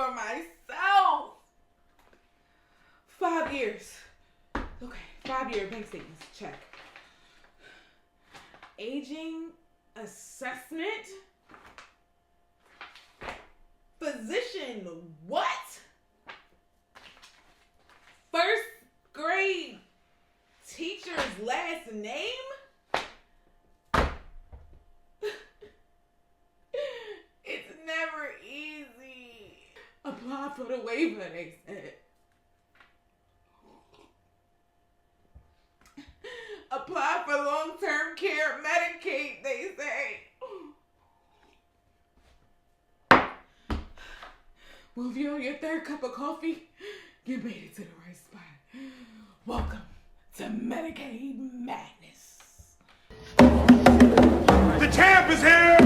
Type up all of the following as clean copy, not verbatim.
for myself. 5 years. Okay, 5-year bank statements, check. Aging assessment. Physician, what? First grade teacher's last name? It's never easy. Apply for the waiver, they said. Apply for long-term care Medicaid, they say. Well, if you're on your third cup of coffee, you made it to the right spot. Welcome to Medicaid Madness. The champ is here!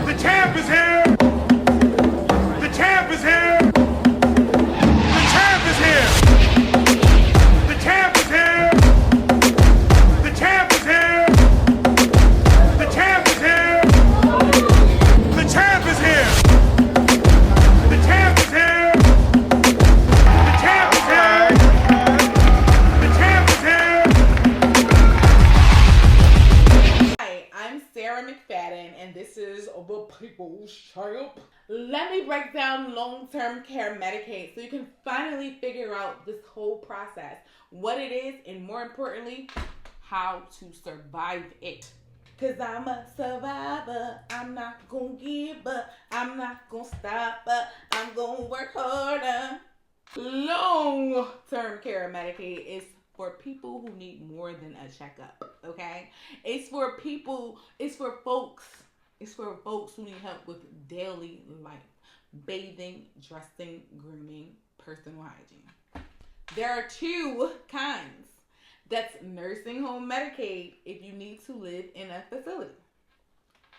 The champ is here! The champ is here! The champ is here! The champ is here! The champ is here! The champ is here! The champ is here! The champ is here! The champ is here! The champ is here! Hi, I'm Sarah McFadden, and this is The People's Champ. Let me break down long-term care Medicaid so you can finally figure out this whole process, what it is, and more importantly, how to survive it. Cause I'm a survivor, I'm not gonna give up, I'm not gonna stop, but I'm gonna work harder. Long-term care Medicaid is for people who need more than a checkup, okay? It's for folks who need help with daily life, bathing, dressing, grooming, personal hygiene. There are two kinds. That's nursing home Medicaid if you need to live in a facility,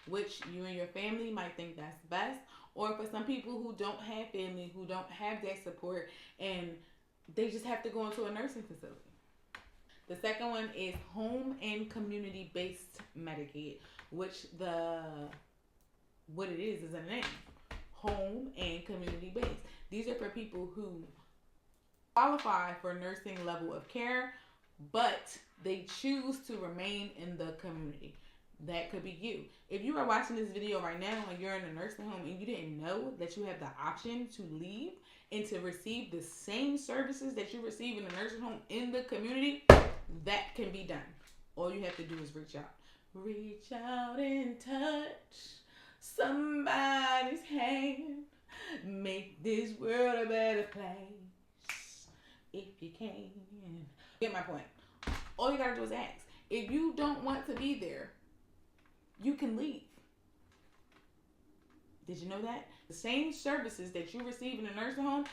which you and your family might think that's best, or for some people who don't have family, who don't have that support, and they just have to go into a nursing facility. The second one is home and community-based Medicaid, which what it is a name. Home and community-based. These are for people who qualify for nursing level of care, but they choose to remain in the community. That could be you. If you are watching this video right now and you're in a nursing home and you didn't know that you have the option to leave and to receive the same services that you receive in a nursing home in the community, that can be done. All you have to do is reach out. Reach out and touch somebody's hand. Make this world a better place if you can. Get my point. All you gotta do is ask. If you don't want to be there, you can leave. Did you know that? The same services that you receive in a nursing home,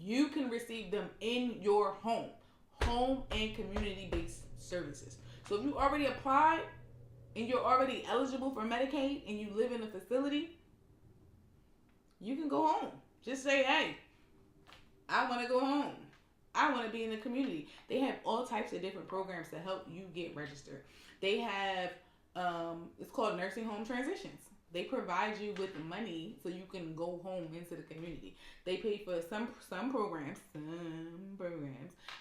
you can receive them in your home. Home and community-based services. So if you already applied and you're already eligible for Medicaid and you live in a facility, you can go home. Just say, hey, I want to go home. I want to be in the community. They have all types of different programs to help you get registered. They have, it's called nursing home transitions. They provide you with money so you can go home into the community. They pay for some programs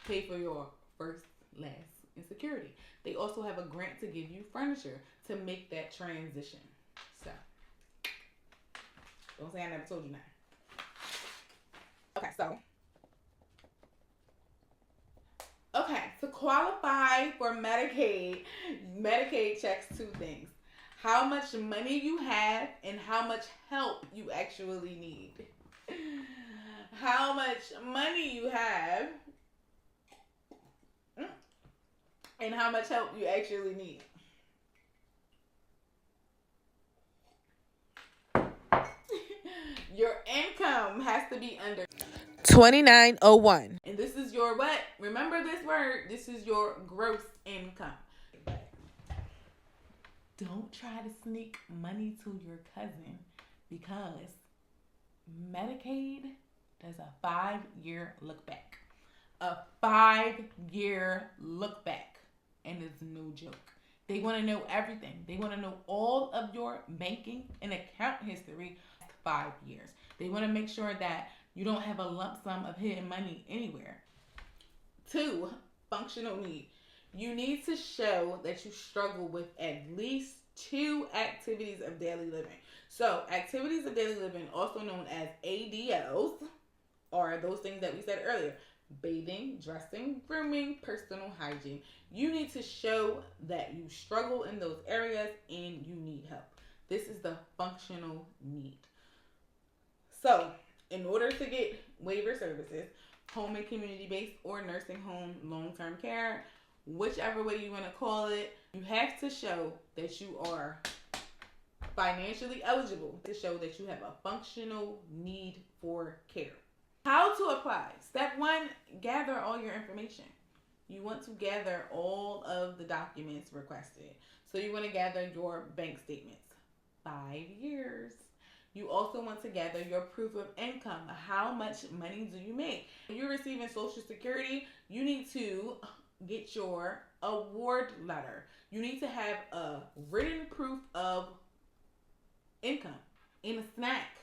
pay for your first, last, and security. They also have a grant to give you furniture to make that transition. So, don't say I never told you that. Okay, to qualify for Medicaid checks two things. How much money you have and how much help you actually need. How much money you have and how much help you actually need. Your income has to be under $29,001. And this is your what? Remember this word. This is your gross income. Don't try to sneak money to your cousin because Medicaid does a 5-year look back. A 5-year look back. And it's no joke. They want to know everything. They want to know all of your banking and account history 5 years. They want to make sure that you don't have a lump sum of hidden money anywhere. 2, functional need. You need to show that you struggle with at least 2 activities of daily living. So, activities of daily living, also known as ADLs, are those things that we said earlier: bathing, dressing, grooming, personal hygiene. You need to show that you struggle in those areas and you need help. This is the functional need. So, in order to get waiver services, home and community-based or nursing home, long-term care, whichever way you want to call it, you have to show that you are financially eligible, to show that you have a functional need for care. How to apply? Step 1, gather all your information. You want to gather all of the documents requested. So you want to gather your bank statements, 5 years. You also want to gather your proof of income. How much money do you make? If you're receiving Social Security, you need to get your award letter. You need to have a written proof of income and a snack,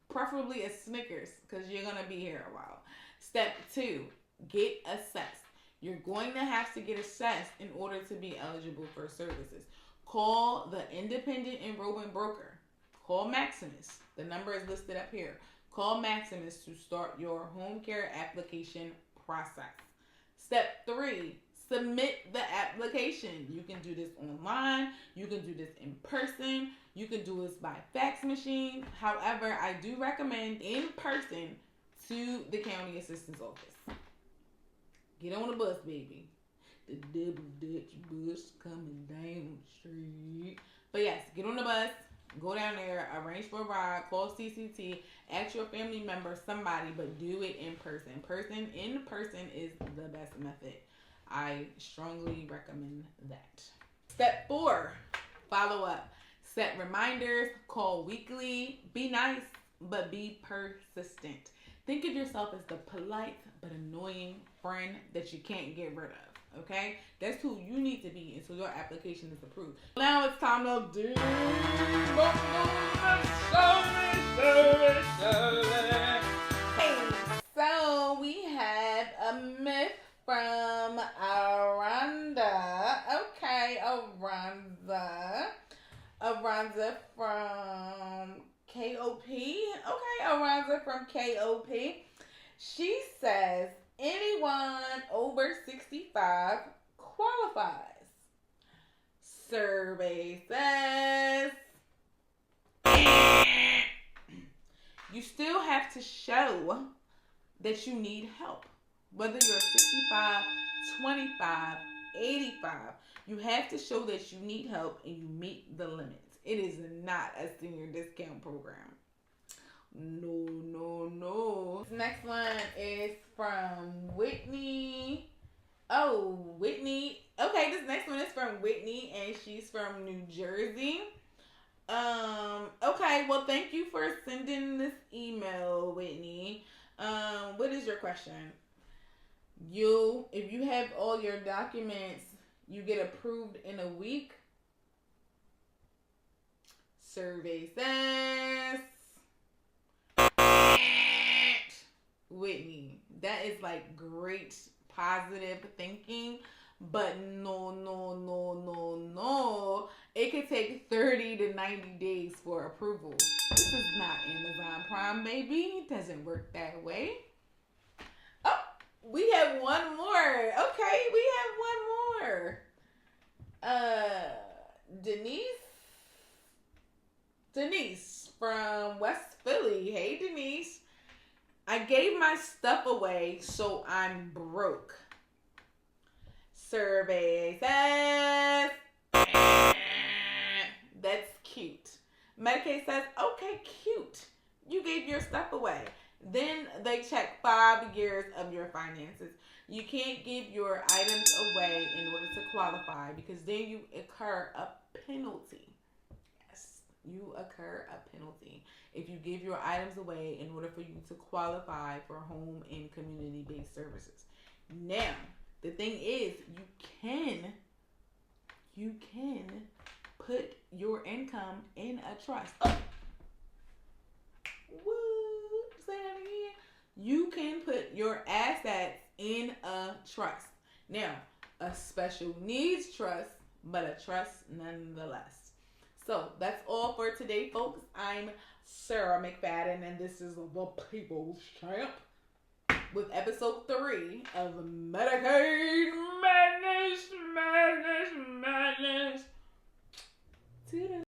preferably a Snickers, because you're going to be here a while. Step 2, get assessed. You're going to have to get assessed in order to be eligible for services. Call the independent enrollment broker. Call Maximus. The number is listed up here. Call Maximus to start your home care application process. Step 3, submit the application. You can do this online. You can do this in person. You can do this by fax machine. However, I do recommend in person to the county assistance office. Get on the bus, baby. The double Dutch bus coming down the street. But yes, get on the bus. Go down there, arrange for a ride, call CCT, ask your family member, somebody, but do it in person. In person is the best method. I strongly recommend that. Step 4, follow up. Set reminders, call weekly, be nice, but be persistent. Think of yourself as the polite but annoying friend that you can't get rid of, okay? That's who you need to be until your application is approved. Now it's time to do Hey, so we have a myth from Aranda. Okay, Aranda from KOP. Okay, Aranda from KOP. She says anyone over 65 qualifies. Survey says you still have to show that you need help. Whether you're 65, 25, 85, you have to show that you need help and you meet the limits. It is not a senior discount program. No. This next one is from Whitney. Oh, Whitney. Okay, this next one is from Whitney, and she's from New Jersey. Okay, well, thank you for sending this email, Whitney. What is your question? If you have all your documents, you get approved in a week. Survey says Whitney, that is like great positive thinking, but no. It could take 30 to 90 days for approval. This is not Amazon Prime, baby. It doesn't work that way. Oh, we have one more. Okay, we have one more. Denise from West Philly. Hey, Denise. I gave my stuff away, so I'm broke. Survey says that's cute. Medicaid says, okay, cute. You gave your stuff away. Then they check 5 years of your finances. You can't give your items away in order to qualify because then you incur a penalty. Yes, you incur a penalty if you give your items away in order for you to qualify for home and community-based services. Now, the thing is, you can put your income in a trust. you can put your assets in a trust. Now, a special needs trust, but a trust nonetheless. So that's all for today, folks. I'm Sarah McFadden, and this is the People's Champ with episode 3 of Medicaid Madness. Toodaloo.